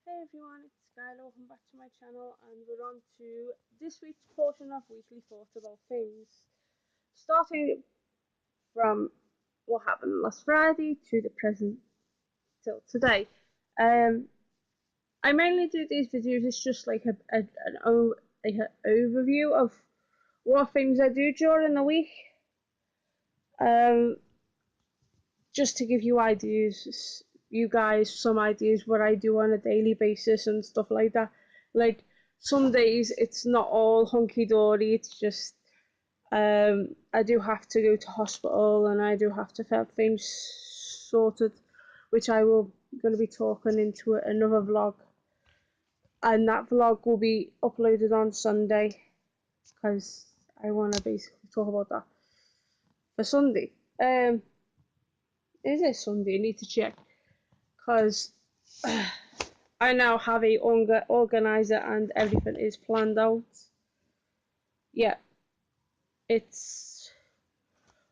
Hey everyone, it's Skylar. Welcome back to my channel, and we're on to this week's portion of Weekly Thoughts About Things. Starting from what happened last Friday to the present till today. I mainly do these videos. It's just like an overview of what things I do during the week. Just to give you ideas, you guys some ideas what I do on a daily basis and stuff like that. Like some days it's not all hunky dory. It's just I do have to go to hospital and I do have to have things sorted, which I will going to be talking into another vlog, and that vlog will be uploaded on Sunday because I want to basically talk about that for Sunday. Is it Sunday? I need to check because I now have a organizer and everything is planned out. Yeah, it's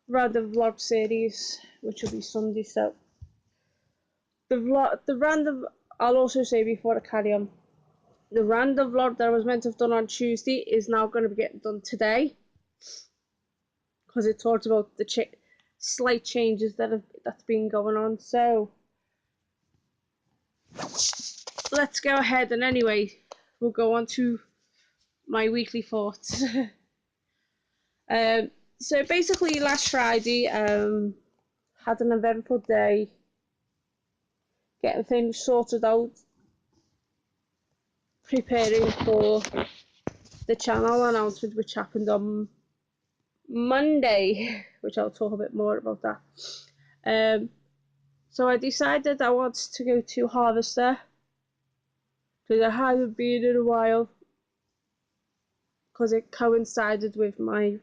random vlog series, which will be Sunday. So the random. I'll also say before I carry on, the random vlog that I was meant to have done on Tuesday is now going to be getting done today because it talks about the slight changes that's been going on. So let's go ahead, and anyway, we'll go on to my weekly thoughts. So basically, last Friday, had an eventful day, getting things sorted out, preparing for the channel announcement, which happened on Monday, which I'll talk a bit more about that. So I decided I wanted to go to Harvester because I hadn't been in a while, because it coincided with my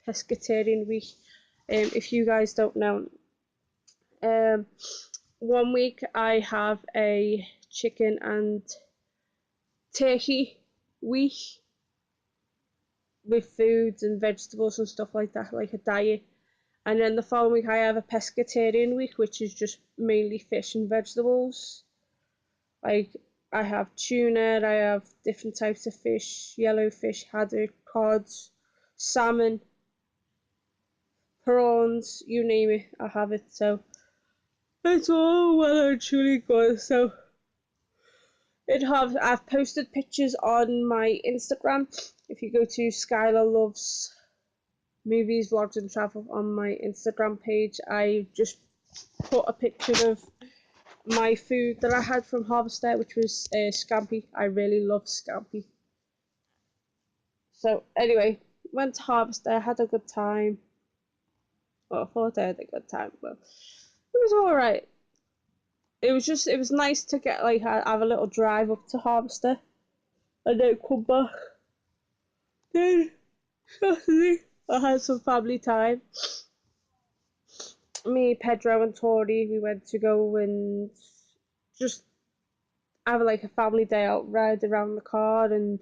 pescatarian week. If you guys don't know, 1 week I have a chicken and turkey week with foods and vegetables and stuff like that, like a diet. And then the following week I have a pescatarian week, which is just mainly fish and vegetables. Like I have tuna, I have different types of fish, yellowfish, haddock, cods, salmon, prawns, you name it, I have it. So it's all well and truly good. So I've posted pictures on my Instagram. If you go to Skylalovesmoviesvlogsandtravel on my Instagram page, I just put a picture of my food that I had from Harvester, which was scampi. I really love scampi. So anyway, went to Harvester, had a good time. Well, I thought I had a good time, but it was alright. It was nice to get have a little drive up to Harvester and then come back. Then Saturday I had some family time. Me, Pedro and Tori, we went to go and just have like a family day out, ride around the car, and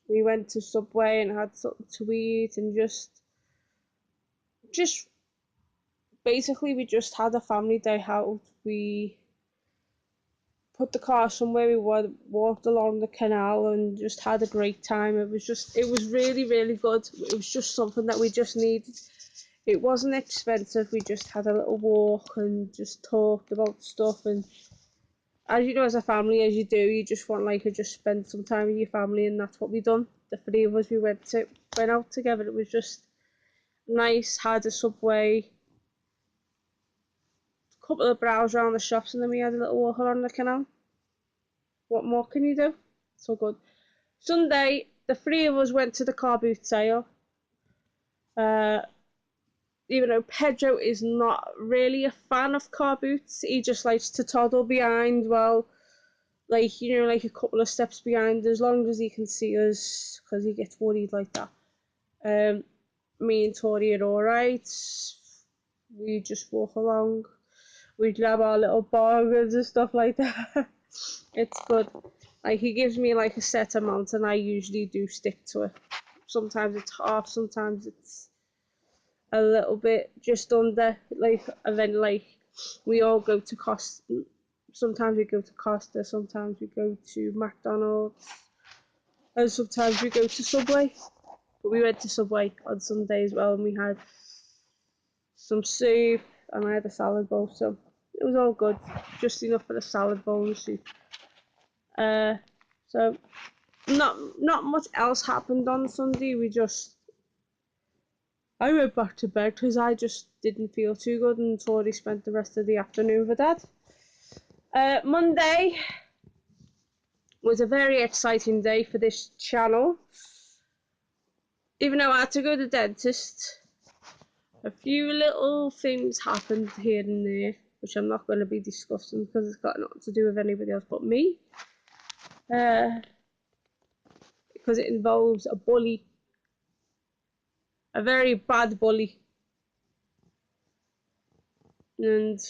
we went to Subway and had something to eat, and just basically we just had a family day out. We put the car somewhere, we walked along the canal and just had a great time. It was really good. It was just something that we just needed. It wasn't expensive. We just had a little walk and just talked about stuff. And as you know, as a family, as you do, you just want to just spend some time with your family, and that's what we done. The three of us, we went out together. It was just nice. Had a Subway, a couple of browse around the shops, and then we had a little walk along the canal. What more can you do? So good. Sunday, the three of us went to the car boot sale. Even though Pedro is not really a fan of car boots, he just likes to toddle behind, like a couple of steps behind, as long as he can see us, because he gets worried like that. Me and Tori are alright. We just walk along. We grab our little bargains and stuff like that. It's good. Like, he gives me like a set amount, and I usually do stick to it. Sometimes it's half, sometimes it's a little bit just under, and then we all go to sometimes we go to Costa, sometimes we go to McDonald's, and sometimes we go to Subway. But we went to Subway on Sunday as well, and we had some soup, and I had a salad bowl, so it was all good. Just enough for a salad bowl and soup. So not much else happened on Sunday. I went back to bed because I just didn't feel too good, and Tori spent the rest of the afternoon with Dad. Monday was a very exciting day for this channel. Even though I had to go to the dentist, a few little things happened here and there, which I'm not going to be discussing because it's got nothing to do with anybody else but me. Because it involves a bully, a very bad bully. And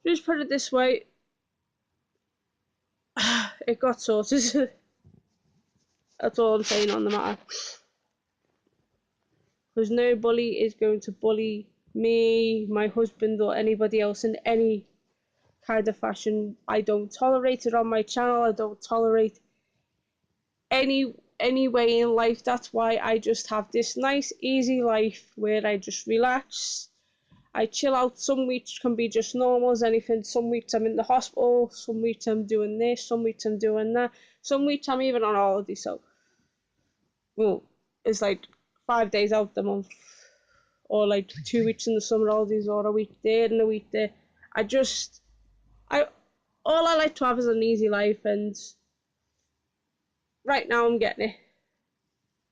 just put it this way, it got sorted. That's all I'm saying on the matter. Because no bully is going to bully me, my husband, or anybody else in any kind of fashion. I don't tolerate it on my channel. I don't tolerate any way in life. That's why I just have this nice, easy life where I just relax. I chill out. Some weeks can be just normal as anything. Some weeks I'm in the hospital. Some weeks I'm doing this. Some weeks I'm doing that. Some weeks I'm even on holiday. So, well, it's like 5 days out the month, or like 2 weeks in the summer holidays, or a week there and a week there. All I like to have is an easy life, and right now I'm getting it.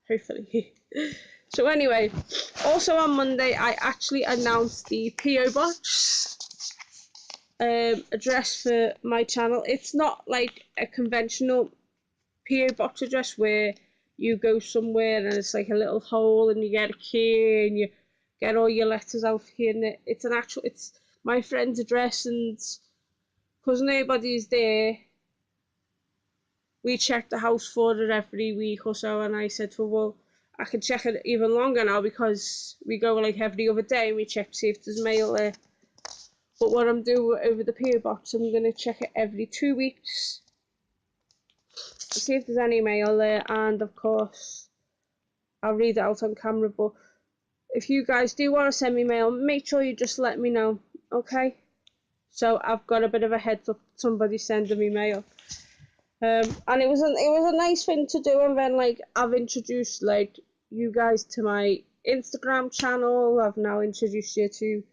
Hopefully. So anyway, also on Monday I actually announced the PO box address for my channel. It's not like a conventional PO box address where you go somewhere and it's like a little hole and you get a key and you get all your letters out here, and it's my friend's address, and because nobody's there, we check the house for it every week or so, and I said, well, I can check it even longer now because we go like every other day and we check to see if there's mail there. But what I'm doing over the PO box, I'm going to check it every 2 weeks to see if there's any mail there, and of course I'll read it out on camera. But if you guys do want to send me mail, make sure you just let me know, okay? So I've got a bit of a heads up, somebody sending me mail. And it was a nice thing to do, and then like I've introduced like you guys to my Instagram channel. I've now introduced you to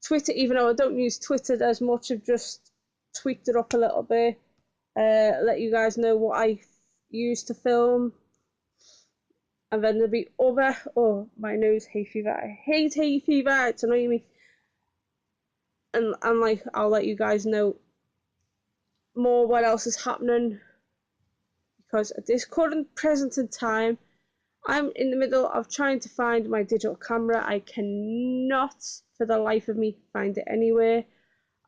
Twitter, even though I don't use Twitter as much. I've just tweaked it up a little bit. Let you guys know what I use to film. And then there'll be other, oh my nose, hay fever. I hate hay fever, it's annoying me. And like I'll let you guys know more what else is happening, because at this current present in time I'm in the middle of trying to find my digital camera. I cannot for the life of me find it anywhere.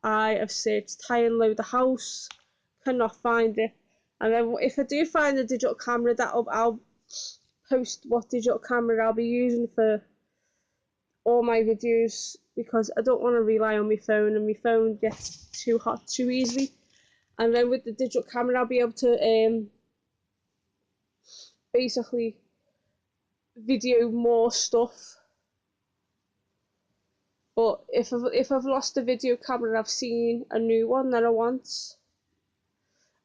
I have searched high and low the house, cannot find it. And then if I do find the digital camera, I'll post what digital camera I'll be using for all my videos, because I don't want to rely on my phone, and my phone gets too hot too easily. And then with the digital camera I'll be able to basically video more stuff. But if I've lost a video camera, I've seen a new one that I want,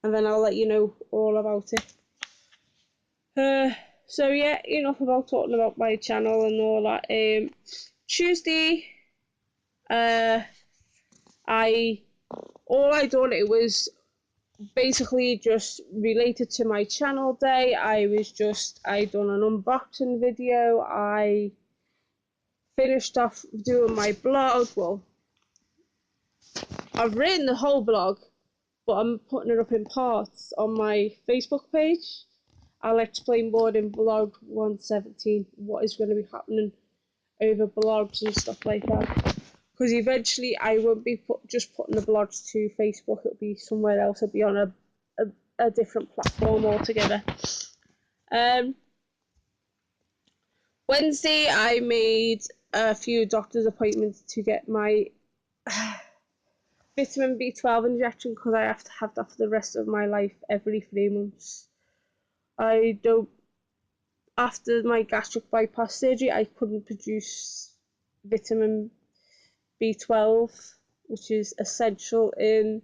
and then I'll let you know all about it. So yeah, enough about talking about my channel and all that. Tuesday, all I done, it was basically just related to my channel day. I done an unboxing video. I finished off doing my blog. Well, I've written the whole blog, but I'm putting it up in parts on my Facebook page. I'll explain more in blog 117 what is going to be happening over blogs and stuff like that. Because eventually I won't be just putting the blogs to Facebook, it'll be somewhere else. It'll be on a different platform altogether. Wednesday I made a few doctor's appointments to get my vitamin B12 injection because I have to have that for the rest of my life every 3 months. I don't. After my gastric bypass surgery, I couldn't produce vitamin B12, which is essential in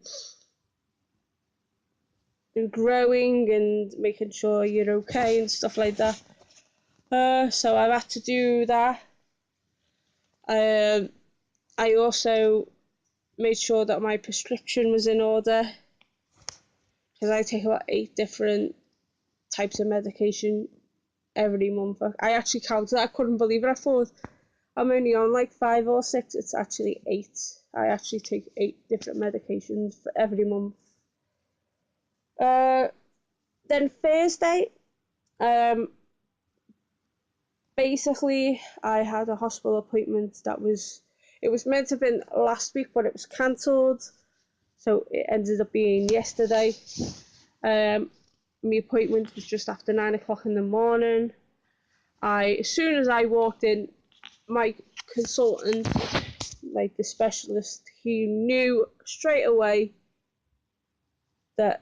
growing and making sure you're okay and stuff like that. So I've had to do that. I also made sure that my prescription was in order because I take about 8 different types of medication every month. I actually counted. I couldn't believe it. I thought I'm only on like 5 or 6. It's actually 8. I actually take 8 different medications for every month. Then Thursday, basically I had a hospital appointment it was meant to have been last week, but it was cancelled, so it ended up being yesterday. My appointment was just after 9 o'clock in the morning. As soon as I walked in, my consultant, like the specialist, he knew straight away that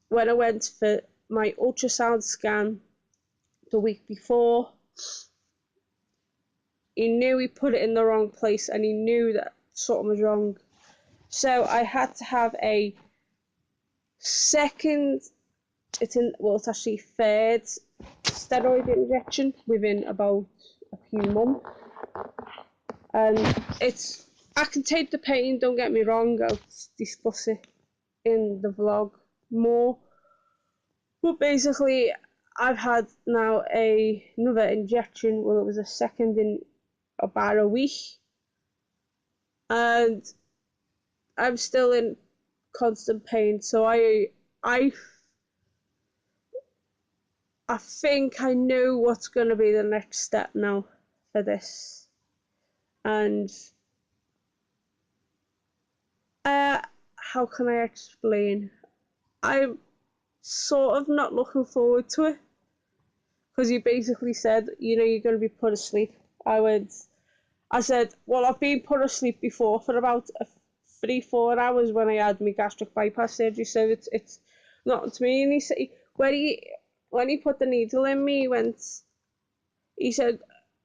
when I went for my ultrasound scan the week before, he knew he put it in the wrong place and he knew that something was wrong. So I had to have a second, it's actually third steroid injection within about a few months. And I can take the pain, don't get me wrong, I'll discuss it in the vlog more. But basically, I've had now another injection, well it was a second in about a week. And I'm still in constant pain, so I think I know what's going to be the next step now for this. And how can I explain? I'm sort of not looking forward to it, because you basically said, you know, you're going to be put asleep. I said, well, I've been put asleep before for about 3-4 hours when I had my gastric bypass surgery, so it's not to me. And he said, when he put the needle in me, he said,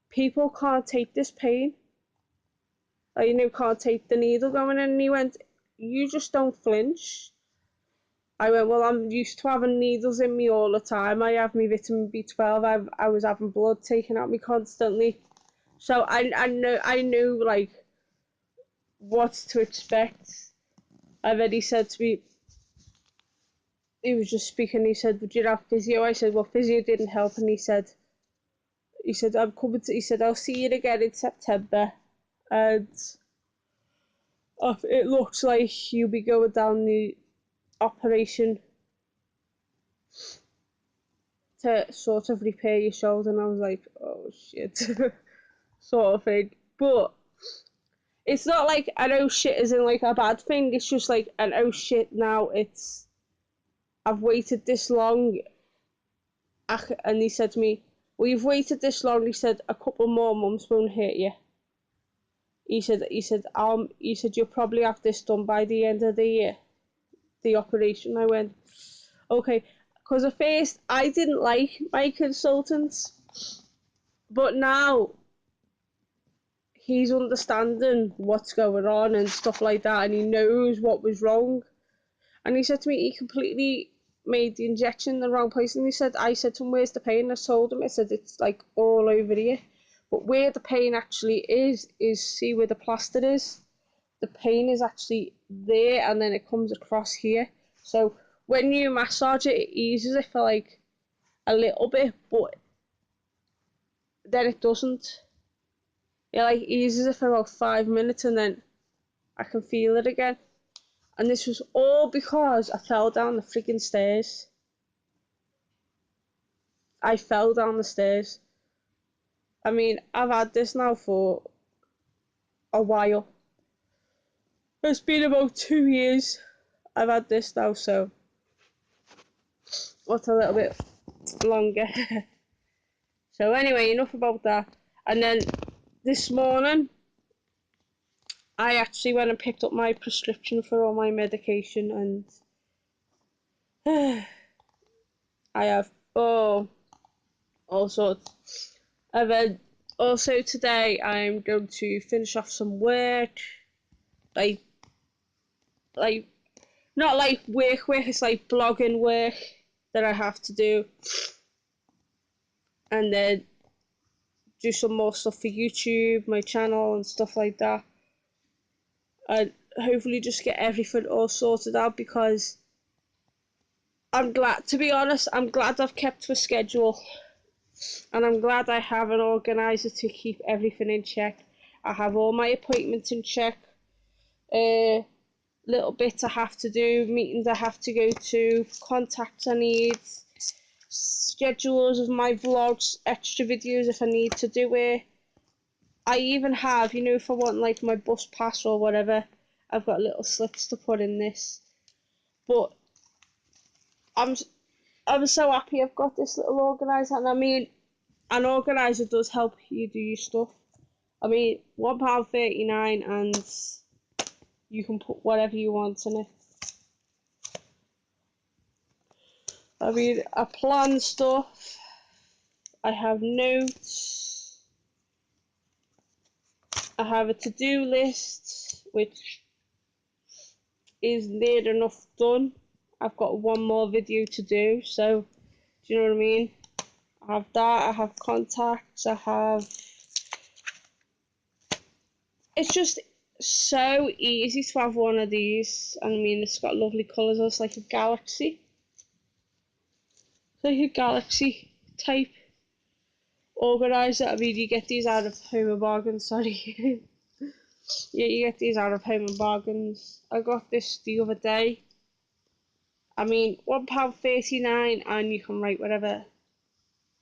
people can't take this pain. You know, can't take the needle going in. And he went, you just don't flinch. I went, well, I'm used to having needles in me all the time. I have my vitamin B12. I was having blood taken out me constantly. So I knew like what to expect. And then he said to me, he was just speaking, he said, would you have physio? I said, well, physio didn't help. And he said, I'm coming to, he said, I'll see you again in September. And it looks like you'll be going down the operation to sort of repair your shoulder. And I was like, oh shit, sort of thing. But it's not like an oh shit as in like a bad thing. It's just like an oh shit now. I've waited this long. And he said to me, well, you've waited this long. He said, a couple more months won't hurt you. He said you'll probably have this done by the end of the year, the operation. I went, okay, because at first I didn't like my consultants, but now he's understanding what's going on and stuff like that, and he knows what was wrong. And he said to me, he completely made the injection in the wrong place. And I said to him, where's the pain? I told him, I said, it's like all over here. But where the pain actually is see where the plaster is. The pain is actually there, and then it comes across here. So when you massage it, it eases it for like a little bit, but then it doesn't. It like eases it for about 5 minutes, and then I can feel it again. And this was all because I fell down the freaking stairs. I fell down the stairs. I mean, I've had this now for a while. It's been about 2 years I've had this now, so what's a little bit longer. So anyway, enough about that. And then this morning I actually went and picked up my prescription for all my medication, and I have all sorts. And then also today I'm going to finish off some work, like not like work, it's like blogging work that I have to do, and then do some more stuff for YouTube, my channel and stuff like that, and hopefully just get everything all sorted out, because I'm glad, to be honest, I'm glad I've kept to a schedule, and I'm glad I have an organiser to keep everything in check. I have all my appointments in check, little bits I have to do, meetings I have to go to, contacts I need, schedules of my vlogs, extra videos if I need to do it. I even have, you know, if I want like my bus pass or whatever, I've got little slips to put in this. But I'm so happy I've got this little organiser, and I mean, an organiser does help you do your stuff. I mean, £1.39 and you can put whatever you want in it. I mean, I plan stuff, I have notes, I have a to-do list, which is near enough done. I've got one more video to do, so do you know what I mean? I have that, I have contacts, I have... It's just so easy to have one of these, and I mean, it's got lovely colours. It's like a galaxy. It's like a galaxy type organiser. I mean, you get these out of Home and Bargains, sorry. Yeah, you get these out of Home and Bargains. I got this the other day. I mean, £1.39 and you can write whatever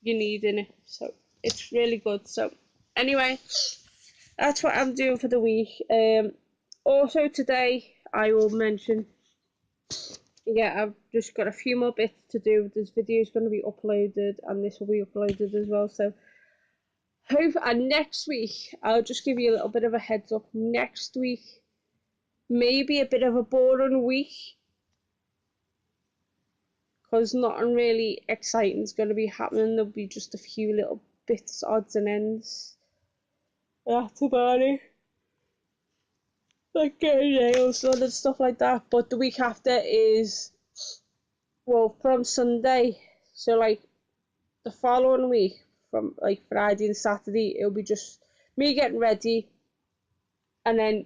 you need in it. So, it's really good. So, anyway, that's what I'm doing for the week. Also today, I will mention, yeah, I've just got a few more bits to do. This video is going to be uploaded, and this will be uploaded as well. So, and next week, I'll just give you a little bit of a heads up. Next week, maybe a bit of a boring week, because nothing really exciting is going to be happening. There'll be just a few little bits, odds and ends. That's about it. Like getting nails done and stuff like that. But the week after is, well, from Sunday, so like the following week, from like Friday and Saturday, it'll be just me getting ready, and then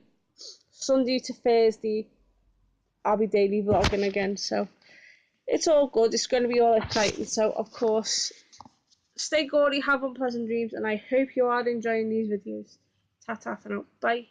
Sunday to Thursday I'll be daily vlogging again. So it's all good, it's going to be all exciting. So of course, stay gaudy, have unpleasant dreams, and I hope you are enjoying these videos. Ta ta for now, bye.